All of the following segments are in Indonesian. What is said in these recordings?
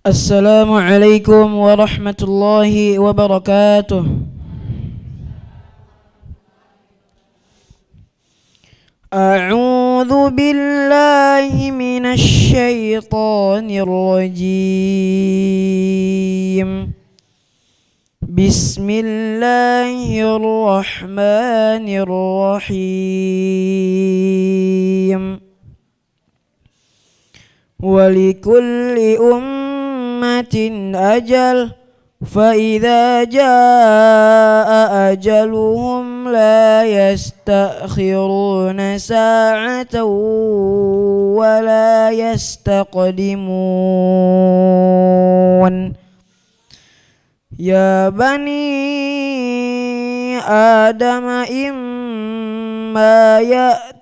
السلام عليكم ورحمة الله وبركاته. أعوذ بالله من الشيطان الرجيم. بسم الله الرحمن الرحيم. ولكل أمة أجل فإذا جاء أجلهم لا يستأخرون ساعة ولا يستقدمون. يا بني آدم إما يأتينكم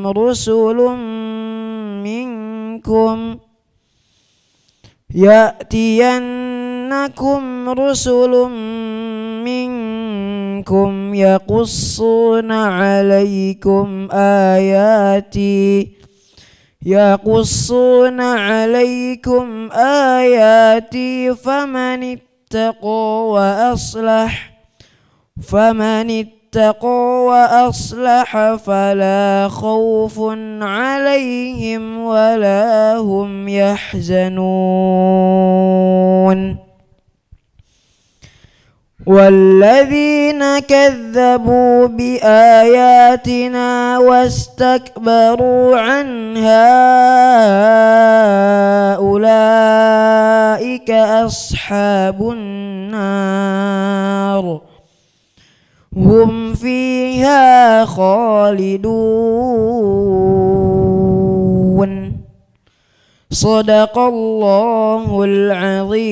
رسل منكم يقصون عليكم آياتي فمن اتقوا وأصلح فلا خوف عليهم ولا هم يحزنون. والذين كذبوا بآياتنا واستكبروا عنها أولئك أصحاب النار هم فيها خالدون. صدق الله العظيم.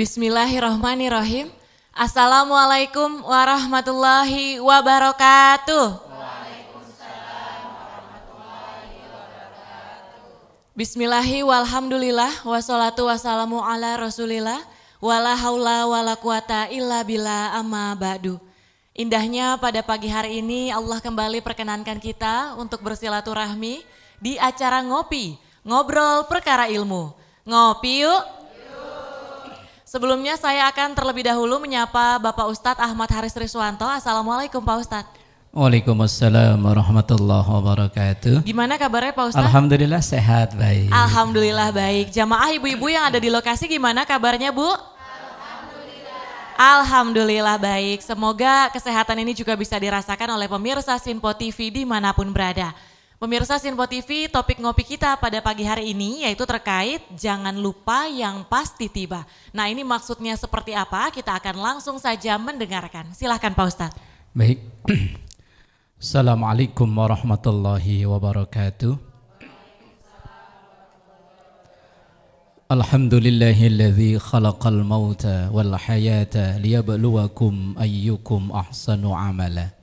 Bismillahirrahmanirrahim. Assalamualaikum warahmatullahi wabarakatuh. Waalaikumsalam warahmatullahi wabarakatuh. Bismillahi walhamdulillah wassalatu wassalamu ala rasulillah wala haula wala quwata illa billah amma ba'du. Indahnya pada pagi hari ini Allah kembali perkenankan kita untuk bersilaturahmi di acara ngopi, ngobrol perkara ilmu. Ngopi yuk. Sebelumnya saya akan terlebih dahulu menyapa Bapak Ustadz Ahmad Haris Riswanto. Assalamualaikum Pak Ustadz. Waalaikumsalam warahmatullahi wabarakatuh. Gimana kabarnya Pak Ustadz? Alhamdulillah sehat, baik. Alhamdulillah baik. Jamaah ibu-ibu yang ada di lokasi gimana kabarnya Bu? Alhamdulillah baik. Semoga kesehatan ini juga bisa dirasakan oleh pemirsa Sinpo TV dimanapun berada. Pemirsa Sinpo TV, topik ngopi kita pada pagi hari ini yaitu terkait jangan lupa yang pasti tiba. Nah ini maksudnya seperti apa? Kita akan langsung saja mendengarkan. Silahkan Pak Ustadz. Baik. Assalamualaikum warahmatullahi wabarakatuh. Alhamdulillahilladzi khalaqal mauta wal hayata liyabluwakum ayyukum ahsanu amala.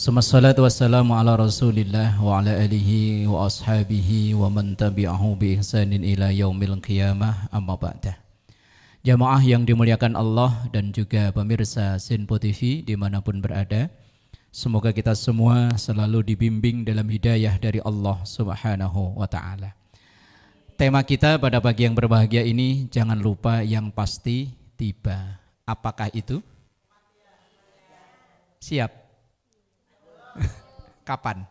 Wassalatu wassalamu ala rasulillah wa ala alihi wa ashabihi wa man tabi'ahu bi ihsanin ila yaumil qiyamah amma ba'dah. Jamaah yang dimuliakan Allah dan juga pemirsa Sinpo TV dimanapun berada, semoga kita semua selalu dibimbing dalam hidayah dari Allah subhanahu wa ta'ala. Tema kita pada pagi yang berbahagia ini, jangan lupa yang pasti tiba. Apakah itu? Siap. Kapan?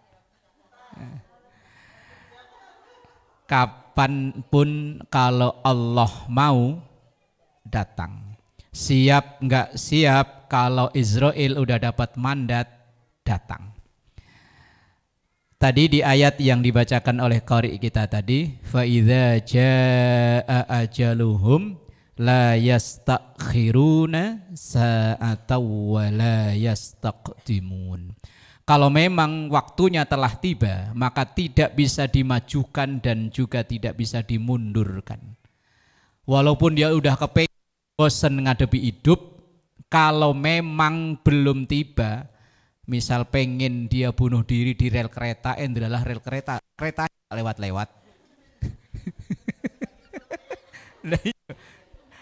Kapanpun kalau Allah mau datang. Siap enggak siap kalau Israel udah dapat mandat datang. Tadi di ayat yang dibacakan oleh qari kita tadi, fa idza jaa ajaluhum la yastakhiruna sa'atan wa la yastaqdimun. Kalau memang waktunya telah tiba, maka tidak bisa dimajukan dan juga tidak bisa dimundurkan. Walaupun dia udah kepengen bosan ngadepi hidup, kalau memang belum tiba, misal pengen dia bunuh diri di rel kereta, adalah rel kereta lewat-lewat.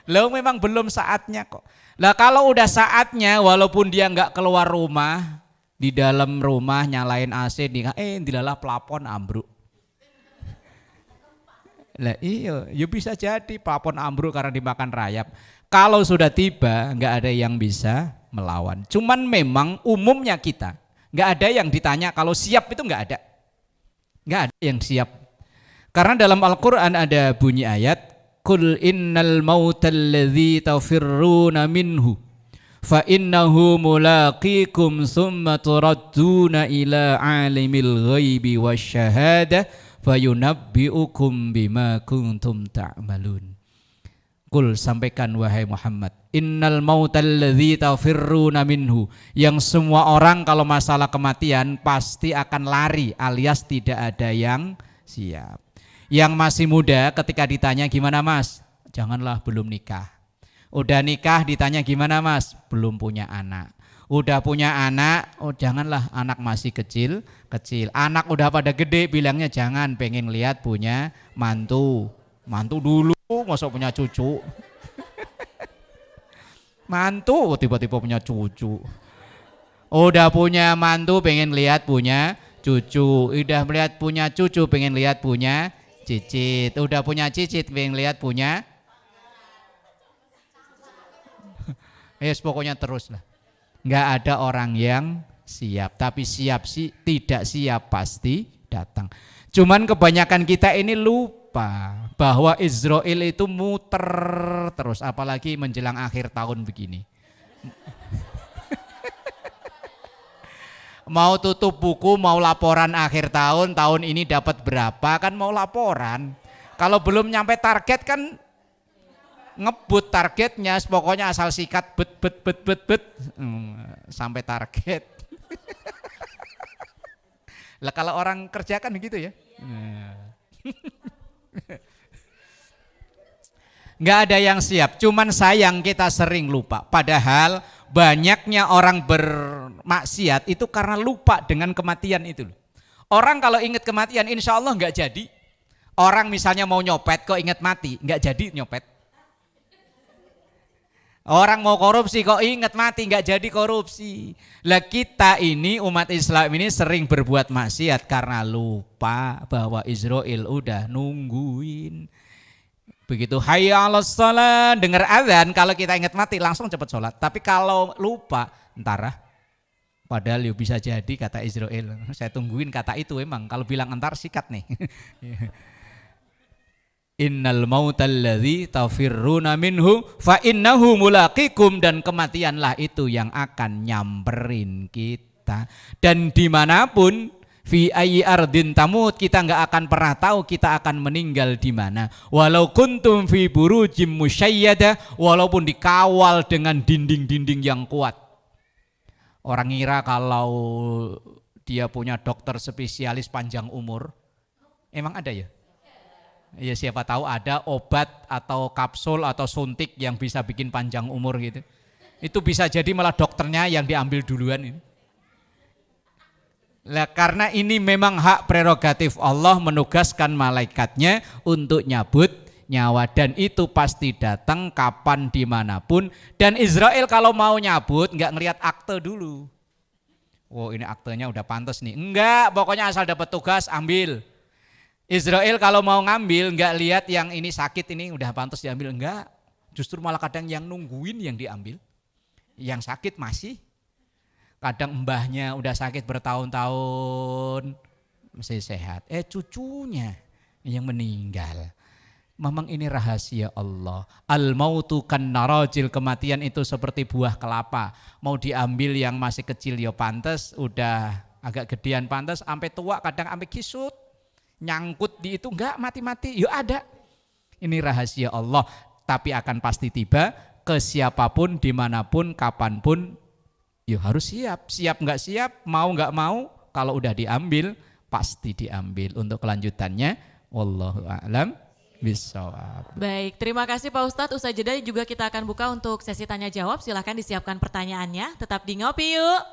Lalu memang belum saatnya kok. Lah kalau udah saatnya, walaupun dia nggak keluar rumah, di dalam rumah nyalain AC, dilalah plafon ambruk. Lah iya, ya bisa jadi papon ambruk karena dimakan rayap. Kalau sudah tiba, nggak ada yang bisa melawan. Cuman memang umumnya kita, nggak ada yang ditanya kalau siap itu nggak ada. Nggak ada yang siap. Karena dalam Al-Quran ada bunyi ayat, Qul innal mautal ladzi tafirruna minhu fa innahu mulaqikum thumma turadduna ila alimil ghaibi wasyahadah fayunabbi'ukum bima kuntum ta'malun. Qul, sampaikan wahai Muhammad, innal mautal ladzi tafirruna minhu, yang semua orang kalau masalah kematian pasti akan lari alias tidak ada yang siap. Yang masih muda ketika ditanya gimana mas? Janganlah belum nikah. Udah nikah ditanya gimana mas? Belum punya anak. Udah punya anak, oh janganlah anak masih kecil. Anak udah pada gede bilangnya jangan, pengen lihat punya mantu. Mantu dulu, masa punya cucu. Mantu tiba-tiba punya cucu. Udah punya mantu pengen lihat punya cucu. Udah melihat punya cucu pengen lihat punya cicit. Udah punya cicit pengen lihat punya. Yes, pokoknya terus lah. Nggak ada orang yang siap, tapi siap sih tidak siap pasti datang. Cuman kebanyakan kita ini lupa bahwa Israel itu muter terus, apalagi menjelang akhir tahun begini. Mau tutup buku, mau laporan akhir tahun, tahun ini dapat berapa, kan mau laporan. Kalau belum nyampe target kan ngebut targetnya, pokoknya asal sikat bet sampai target. Lah kalau orang kerja kan gitu ya. Nggak ada yang siap, cuman sayang kita sering lupa. Padahal banyaknya orang bermaksiat itu karena lupa dengan kematian itu. Orang kalau ingat kematian insya Allah nggak jadi. Orang misalnya mau nyopet kok ingat mati, nggak jadi nyopet. Orang mau korupsi kok ingat mati, nggak jadi korupsi. Lah kita ini umat Islam ini sering berbuat maksiat karena lupa bahwa Israel udah nungguin. Begitu hayya 'alas shalah, dengar azan, kalau kita ingat mati langsung cepat sholat. Tapi kalau lupa, entar. Padahal ya bisa jadi kata Israel. Saya tungguin kata itu emang. Kalau bilang entar sikat nih. Innal mautal ladzi tafirruna minhu fa innahu mulaqikum, dan kematianlah itu yang akan nyamperin kita. Dan dimanapun, fi ayyi ardin tamut, kita nggak akan pernah tahu kita akan meninggal di mana. Walau kuntum fi burujim musyayyadah, walaupun dikawal dengan dinding-dinding yang kuat. Orang ngira kalau dia punya dokter spesialis panjang umur, emang ada ya? Ya siapa tahu ada obat atau kapsul atau suntik yang bisa bikin panjang umur gitu. Itu bisa jadi malah dokternya yang diambil duluan ini. Lah karena ini memang hak prerogatif Allah menugaskan malaikatnya untuk nyabut nyawa, dan itu pasti datang kapan dimanapun. Dan Israel kalau mau nyabut nggak ngelihat akte dulu. Oh ini aktenya udah pantas nih. Enggak, pokoknya asal dapat tugas ambil. Israel kalau mau ngambil nggak lihat yang ini sakit, ini udah pantas diambil, enggak. Justru malah kadang yang nungguin yang diambil. Yang sakit masih. Kadang mbahnya udah sakit bertahun-tahun masih sehat. Cucunya yang meninggal. Memang ini rahasia Allah. Al-mautu kan narajil, kematian itu seperti buah kelapa. Mau diambil yang masih kecil ya pantas, udah agak gedean pantas, sampai tua kadang sampai kisut. Nyangkut di itu enggak mati-mati, yuk ada. Ini rahasia Allah, tapi akan pasti tiba ke siapapun, dimanapun, kapanpun, yuk harus siap. Siap enggak siap, mau enggak mau, kalau udah diambil, pasti diambil. Untuk kelanjutannya, wallahu a'lam bishawab. Baik, terima kasih Pak Ustadz. Usai jeda juga kita akan buka untuk sesi tanya jawab. Silahkan disiapkan pertanyaannya, tetap di Ngopi Yuk.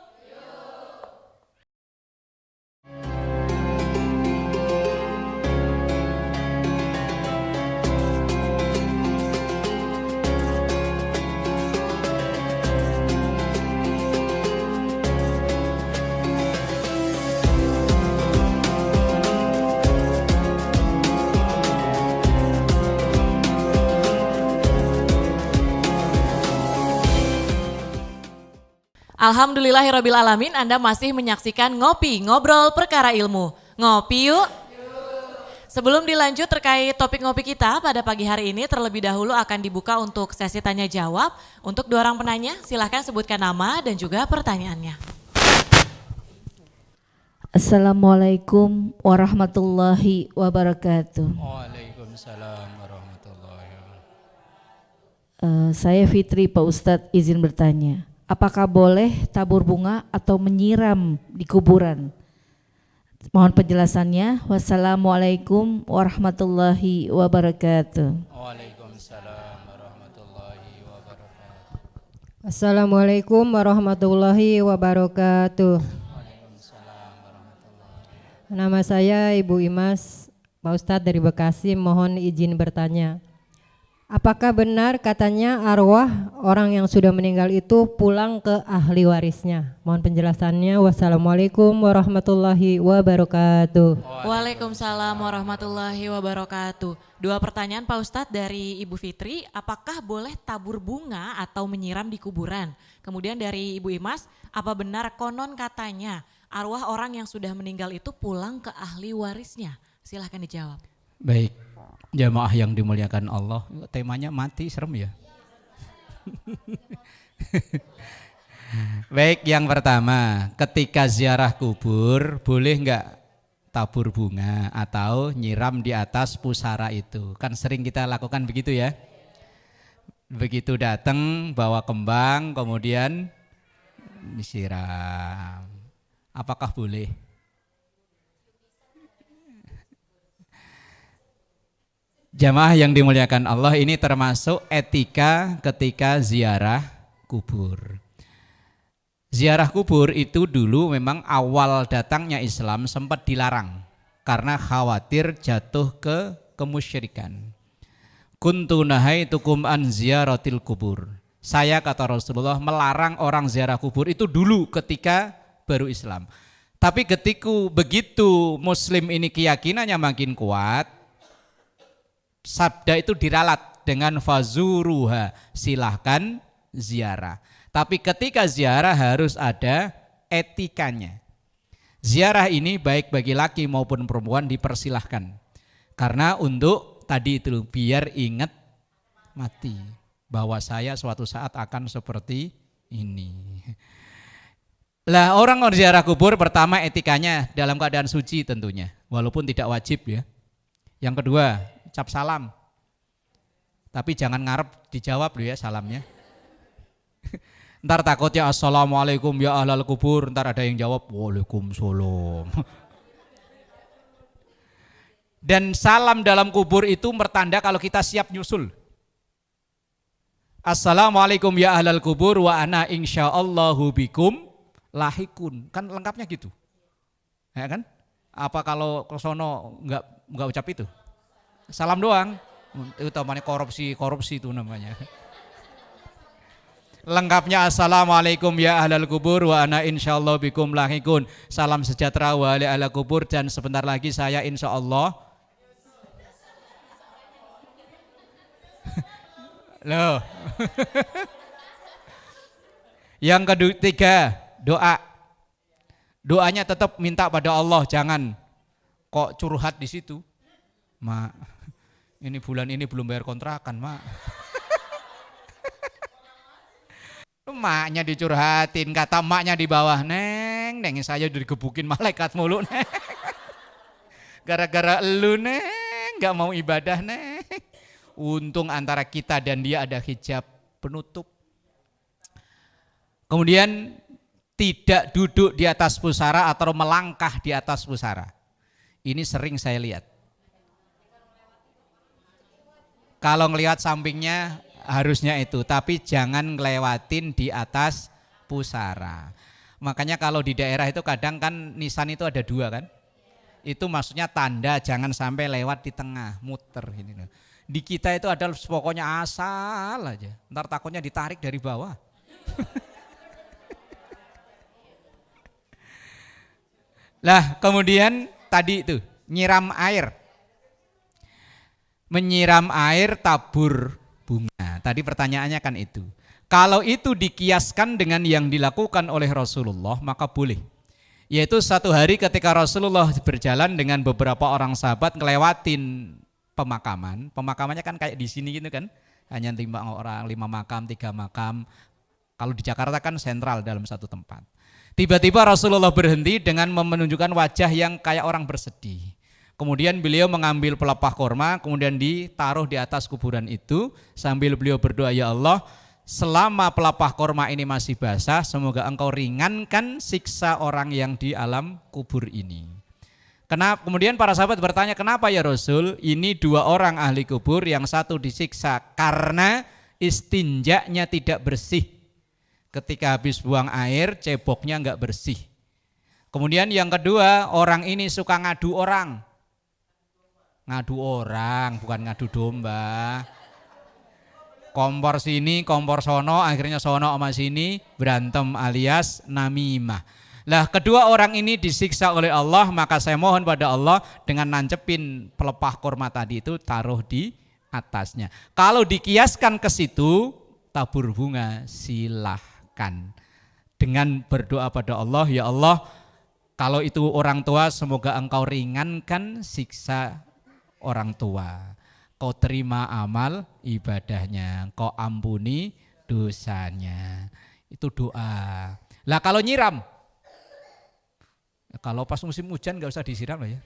Alhamdulillahirabbil alamin, Anda masih menyaksikan Ngopi, ngobrol perkara ilmu. Ngopi yuk. Sebelum dilanjut terkait topik ngopi kita pada pagi hari ini, terlebih dahulu akan dibuka untuk sesi tanya jawab. Untuk 2 orang penanya, silahkan sebutkan nama dan juga pertanyaannya. Assalamualaikum warahmatullahi wabarakatuh. Waalaikumsalam warahmatullahi wabarakatuh. Saya Fitri, Pak Ustadz izin bertanya. Apakah boleh tabur bunga atau menyiram di kuburan? Mohon penjelasannya. Wassalamualaikum warahmatullahi wabarakatuh. Waalaikumsalam warahmatullahi wabarakatuh. Assalamualaikum warahmatullahi wabarakatuh. Nama saya Ibu Imas, Pak Ustadz dari Bekasi, mohon izin bertanya. Apakah benar katanya arwah orang yang sudah meninggal itu pulang ke ahli warisnya? Mohon penjelasannya. Wassalamualaikum warahmatullahi wabarakatuh. Waalaikumsalam warahmatullahi wabarakatuh. 2 pertanyaan Pak Ustadz dari Ibu Fitri, apakah boleh tabur bunga atau menyiram di kuburan? Kemudian dari Ibu Imas, apa benar konon katanya arwah orang yang sudah meninggal itu pulang ke ahli warisnya? Silahkan dijawab. Baik, jamaah yang dimuliakan Allah, temanya mati serem ya. Baik, yang pertama, ketika ziarah kubur boleh enggak tabur bunga atau nyiram di atas pusara itu? Kan sering kita lakukan begitu ya. Begitu datang bawa kembang kemudian disiram. Apakah boleh? Jamaah yang dimuliakan Allah, ini termasuk etika ketika ziarah kubur. Ziarah kubur itu dulu memang awal datangnya Islam sempat dilarang karena khawatir jatuh ke kemusyrikan. Kuntu nahaitukum an ziyaratil kubur. Saya, kata Rasulullah, melarang orang ziarah kubur itu dulu ketika baru Islam. Tapi ketika begitu Muslim ini keyakinannya makin kuat, sabda itu diralat dengan fazuruha, silahkan ziarah. Tapi ketika ziarah harus ada etikanya. Ziarah ini baik bagi laki maupun perempuan dipersilahkan. Karena untuk tadi itu biar ingat mati bahwa saya suatu saat akan seperti ini. Lah orang ziarah kubur pertama etikanya dalam keadaan suci tentunya, walaupun tidak wajib ya. Yang kedua, ucap salam. Tapi jangan ngarep dijawab loh ya salamnya. Ntar takutnya assalamualaikum ya ahlal kubur, ntar ada yang jawab waalaikumsalam. Dan salam dalam kubur itu bertanda kalau kita siap nyusul. Assalamualaikum ya ahlal kubur wa ana insyaallahu bikum lahikun. Kan lengkapnya gitu. Ya kan? Apa kalau ke sono enggak ucap itu? Salam doang. Itu namanya korupsi itu namanya. Lengkapnya assalamualaikum ya ahlal kubur wa ana insyaallah bikum lahikun. Salam sejahtera wa ala ahlal kubur dan sebentar lagi saya insyaallah. Loh. Yang ketiga, doa. Doanya tetap minta pada Allah, jangan kok curhat di situ. Mak, ini bulan ini belum bayar kontrakan, Mak. Maknya dicurhatin, kata maknya di bawah, neng saya digebukin malaikat mulu, neng. Gara-gara elu, neng, gak mau ibadah, neng. Untung antara kita dan dia ada hijab penutup. Kemudian tidak duduk di atas pusara atau melangkah di atas pusara. Ini sering saya lihat. Kalau ngelihat sampingnya harusnya itu, tapi jangan ngelewatin di atas pusara. Makanya kalau di daerah itu kadang kan nisan itu ada 2 kan. Itu maksudnya tanda jangan sampai lewat di tengah, muter ini. Di kita itu ada pokoknya asal aja. Ntar takutnya ditarik dari bawah. Lah kemudian tadi itu nyiram air. Menyiram air tabur bunga. Tadi pertanyaannya kan itu. Kalau itu dikiaskan dengan yang dilakukan oleh Rasulullah maka boleh. Yaitu satu hari ketika Rasulullah berjalan dengan beberapa orang sahabat ngelewatin pemakaman. Pemakamannya kan kayak di sini gitu kan. Hanya 5 orang, 5 makam, 3 makam. Kalau di Jakarta kan sentral dalam satu tempat. Tiba-tiba Rasulullah berhenti dengan menunjukkan wajah yang kayak orang bersedih. Kemudian beliau mengambil pelepah korma, kemudian ditaruh di atas kuburan itu sambil beliau berdoa, ya Allah, selama pelepah korma ini masih basah, semoga engkau ringankan siksa orang yang di alam kubur ini. Kemudian para sahabat bertanya, kenapa ya Rasul? Ini 2 orang ahli kubur, yang satu disiksa karena istinjaknya tidak bersih. Ketika habis buang air, ceboknya enggak bersih. Kemudian yang kedua, orang ini suka ngadu orang. Ngadu orang, bukan ngadu domba. Kompor sini, kompor sono, akhirnya sono sama sini berantem alias namimah. Lah kedua orang ini disiksa oleh Allah, maka saya mohon pada Allah dengan nancepin pelepah korma tadi itu taruh di atasnya. Kalau dikiaskan ke situ, tabur bunga silahkan. Dengan berdoa pada Allah, ya Allah, kalau itu orang tua semoga engkau ringankan siksa orang tua. Kau terima amal ibadahnya, kau ampuni dosanya. Itu doa. Lah kalau nyiram, kalau pas musim hujan gak usah disiram lah ya.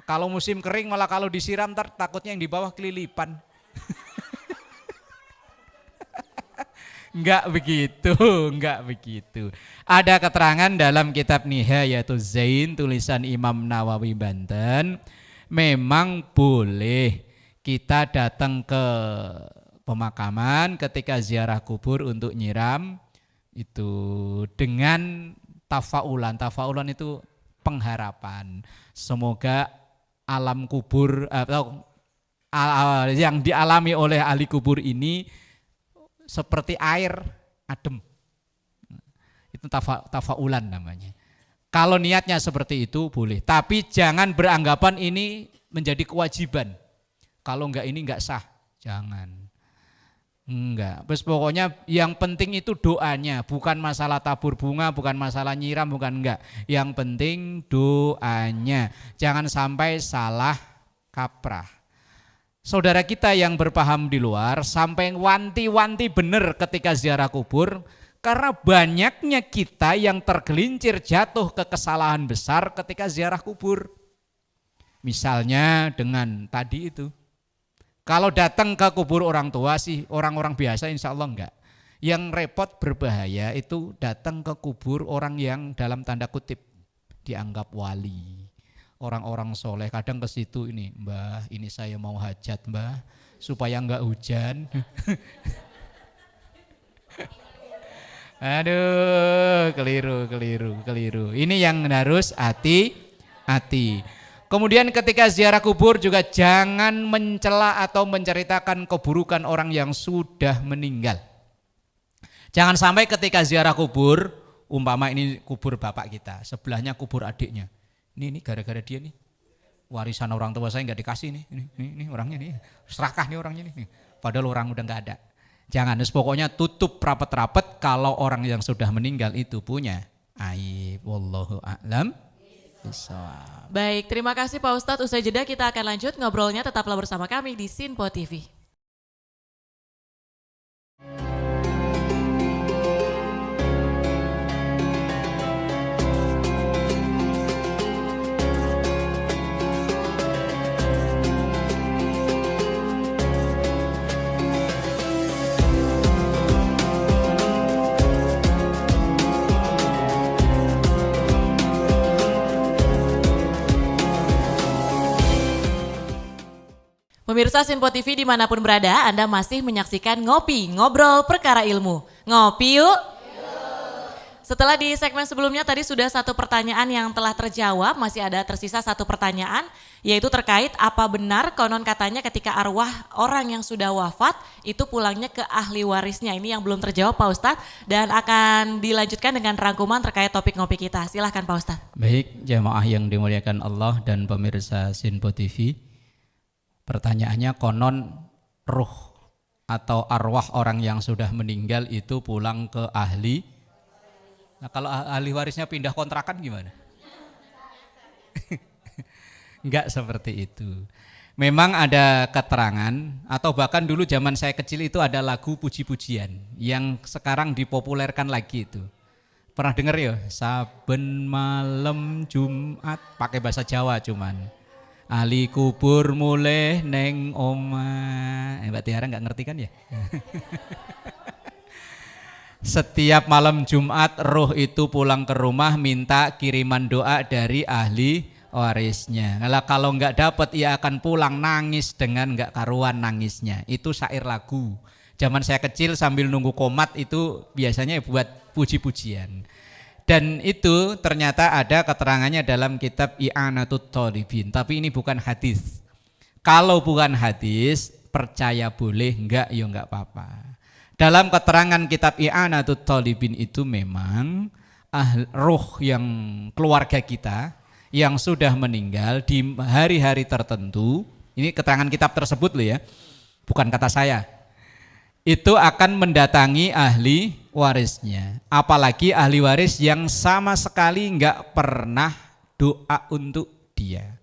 Kalau musim kering malah kalau disiram takutnya yang di bawah kelilipan. Enggak begitu. Ada keterangan dalam kitab Nihayatul Zain tulisan Imam Nawawi Banten, memang boleh kita datang ke pemakaman ketika ziarah kubur untuk nyiram itu dengan tafaulan. Tafaulan itu pengharapan. Semoga alam kubur atau yang dialami oleh ahli kubur ini seperti air adem. Itu tafaulan namanya. Kalau niatnya seperti itu boleh, tapi jangan beranggapan ini menjadi kewajiban. Kalau enggak ini enggak sah, jangan. Enggak. Terus pokoknya yang penting itu doanya, bukan masalah tabur bunga, bukan masalah nyiram, bukan enggak. Yang penting doanya. Jangan sampai salah kaprah. Saudara kita yang berpaham di luar sampai wanti-wanti benar ketika ziarah kubur, karena banyaknya kita yang tergelincir jatuh ke kesalahan besar ketika ziarah kubur. Misalnya dengan tadi itu, kalau datang ke kubur orang tua sih orang-orang biasa insya Allah enggak. Yang repot berbahaya itu datang ke kubur orang yang dalam tanda kutip dianggap wali. Orang-orang soleh kadang ke situ, ini Mbah, ini saya mau hajat Mbah supaya enggak hujan. Aduh, keliru. Ini yang harus hati-hati. Kemudian ketika ziarah kubur juga jangan mencela atau menceritakan keburukan orang yang sudah meninggal. Jangan sampai ketika ziarah kubur, umpama ini kubur bapak kita, sebelahnya kubur adiknya. Ini gara-gara dia nih, warisan orang tua saya nggak dikasih nih, ini orangnya nih, serakah nih orangnya nih. Padahal orang udah nggak ada. Jangan, pokoknya tutup rapet-rapet kalau orang yang sudah meninggal itu punya aib. Wallahu a'lam bishawab. Baik, terima kasih Pak Ustadz. Usai jeda kita akan lanjut ngobrolnya, tetaplah bersama kami di Sinpo TV. Pemirsa Sinpo TV dimanapun berada, Anda masih menyaksikan Ngopi, Ngobrol Perkara Ilmu. Ngopi yuk. Setelah di segmen sebelumnya tadi sudah satu pertanyaan yang telah terjawab, masih ada tersisa satu pertanyaan, yaitu terkait apa benar konon katanya ketika arwah orang yang sudah wafat itu pulangnya ke ahli warisnya. Ini yang belum terjawab Pak Ustadz, dan akan dilanjutkan dengan rangkuman terkait topik ngopi kita. Silahkan Pak Ustadz. Baik, jamaah yang dimuliakan Allah dan pemirsa Sinpo TV. Pertanyaannya, konon ruh atau arwah orang yang sudah meninggal itu pulang ke ahli. Nah kalau ahli warisnya pindah kontrakan gimana? Enggak seperti itu. Memang ada keterangan atau bahkan dulu zaman saya kecil itu ada lagu puji-pujian yang sekarang dipopulerkan lagi itu. Pernah dengar ya? Saben malam Jumat, pakai bahasa Jawa cuman. Ahli kubur mulai neng oma. Mbak Tiara nggak ngerti kan ya? Setiap malam Jumat roh itu pulang ke rumah minta kiriman doa dari ahli warisnya. Kalau nggak dapat ia akan pulang nangis dengan nggak karuan nangisnya. Itu syair lagu. Zaman saya kecil sambil nunggu komat itu biasanya buat puji-pujian. Dan itu ternyata ada keterangannya dalam kitab I'anatut Thalibin. Tapi ini bukan hadis. Kalau bukan hadis, percaya boleh, enggak ya enggak apa-apa. Dalam keterangan kitab I'anatut Thalibin itu memang roh yang keluarga kita yang sudah meninggal di hari-hari tertentu, ini keterangan kitab tersebut loh ya, bukan kata saya, itu akan mendatangi ahli warisnya. Apalagi ahli waris yang sama sekali enggak pernah doa untuk dia.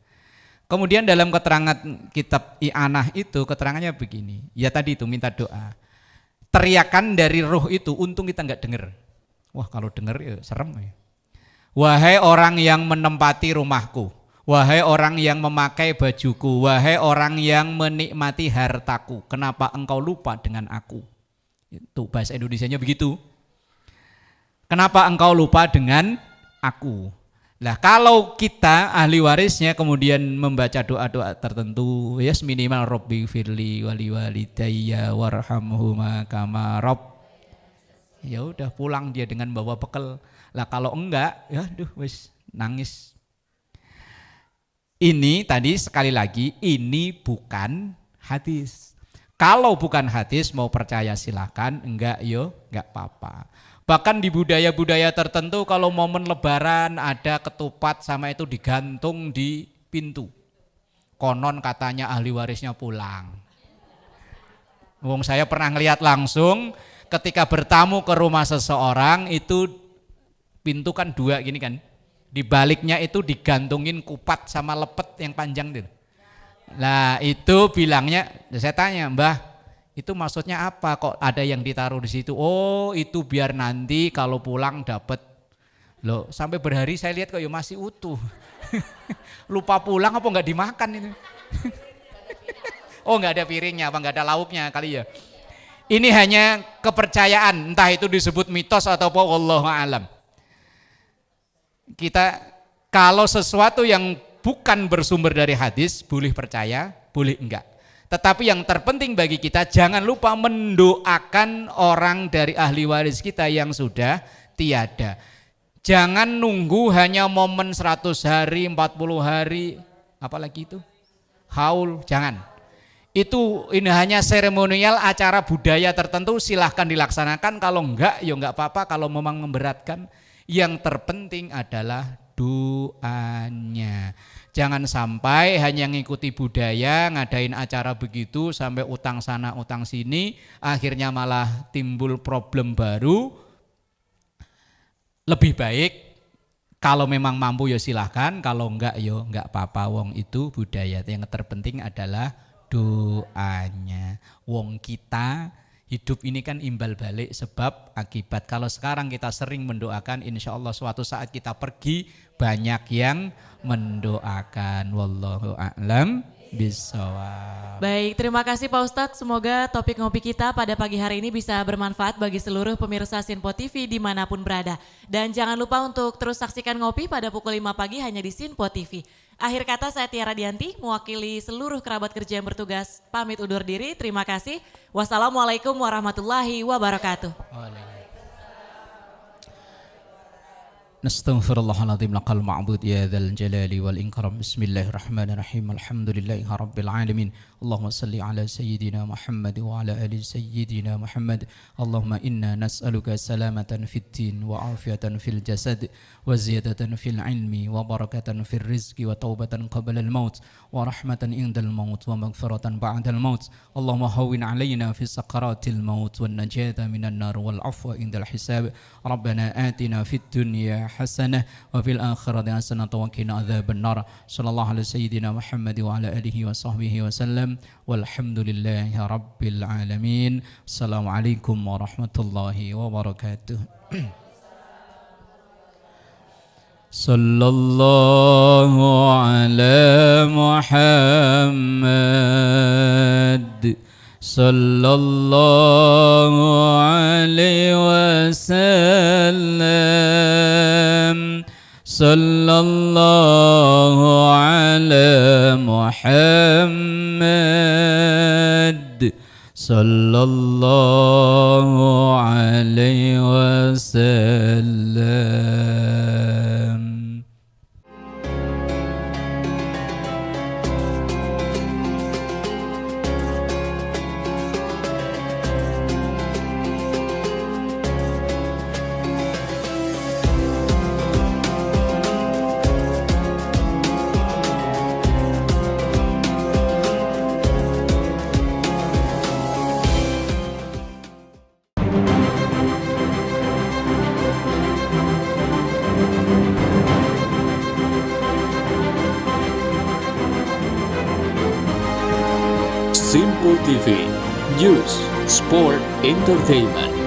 Kemudian dalam keterangan kitab I'anah itu keterangannya begini, ya tadi itu minta doa. Teriakan dari roh itu untung kita enggak dengar. Wah kalau dengar ya serem ya. Wahai orang yang menempati rumahku, wahai orang yang memakai bajuku, wahai orang yang menikmati hartaku, kenapa engkau lupa dengan aku? Itu bahasa Indonesianya begitu. Kenapa engkau lupa dengan aku? Nah kalau kita ahli warisnya kemudian membaca doa-doa tertentu, ya minimal Robbi firli wali walidayya warhamhuma kama rob. Ya udah pulang dia dengan bawa bekal. Lah kalau enggak, ya wis nangis. Ini tadi sekali lagi ini bukan hadis. Kalau bukan hadis mau percaya silakan, enggak yo enggak apa-apa. Bahkan di budaya-budaya tertentu kalau momen lebaran ada ketupat sama itu digantung di pintu. Konon katanya ahli warisnya pulang. Wong saya pernah ngelihat langsung ketika bertamu ke rumah seseorang itu pintu kan dua gini kan. Di baliknya itu digantungin kupat sama lepet yang panjang itu. Nah itu bilangnya, saya tanya Mbah, itu maksudnya apa kok ada yang ditaruh di situ? Oh itu biar nanti kalau pulang dapat. Loh sampai berhari saya lihat kok ya masih utuh. Lupa pulang apa nggak dimakan itu? Oh nggak ada piringnya apa nggak ada lauknya kali ya? Ini hanya kepercayaan, entah itu disebut mitos atau apa, wallahu a'lam. Kita kalau sesuatu yang bukan bersumber dari hadis boleh percaya, boleh enggak. Tetapi yang terpenting bagi kita jangan lupa mendoakan orang dari ahli waris kita yang sudah tiada. Jangan nunggu hanya momen 100 hari, 40 hari, apalagi itu haul, jangan. Itu ini hanya seremonial acara budaya tertentu silahkan dilaksanakan, kalau enggak ya enggak apa-apa, kalau memang memberatkan. Yang terpenting adalah doanya. Jangan sampai hanya ngikuti budaya, ngadain acara begitu sampai utang sana utang sini, akhirnya malah timbul problem baru. Lebih baik kalau memang mampu ya silahkan, kalau enggak ya enggak apa-apa, wong itu budaya. Yang terpenting adalah doanya. Wong kita hidup ini kan imbal balik sebab akibat. Kalau sekarang kita sering mendoakan, insya Allah suatu saat kita pergi banyak yang mendoakan. Wallahu a'lam bishawab. Baik, terima kasih Pak Ustadz. Semoga topik ngopi kita pada pagi hari ini bisa bermanfaat bagi seluruh pemirsa Sinpo TV dimanapun berada. Dan jangan lupa untuk terus saksikan ngopi pada pukul 5 pagi hanya di Sinpo TV. Akhir kata saya Tiara Dianti, mewakili seluruh kerabat kerja yang bertugas, pamit undur diri. Terima kasih. Wassalamualaikum warahmatullahi wabarakatuh. Nastaghfirullahaladzim laqal ma'bud ya dzal jalali wal ikram. Bismillahirrahmanirrahim. Alhamdulillahi rabbil alamin. Allahumma salli ala sayyidina Muhammad wa ala ali sayyidina Muhammad. Allahumma inna nas'aluka salamatan fid din wa afiyatan fil jasad wa ziyadatan fil ilmi wa barakatan fil rizqi wa taubatan qabla al maut wa rahmatan indal maut wa maghfiratan ba'da al maut. Allahumma hawwin alaina fi sakaratil maut wan najata minan nar wal afwa indal hisab. Rabbana atina fid dunya hasanah wa fil akhirati hasanah wa qina adzaban nar. Sallallahu ala sayyidina Muhammad wa ala alihi wa sahbihi wa sallam. Walhamdulillahi rabbil alamin. Assalamualaikum warahmatullahi wabarakatuh. Sallallahu ala Muhammad sallallahu alaihi wasallam. Sallallahu ala Muhammad sallallahu alaihi wasallam. Simple TV, News, Sport, Entertainment.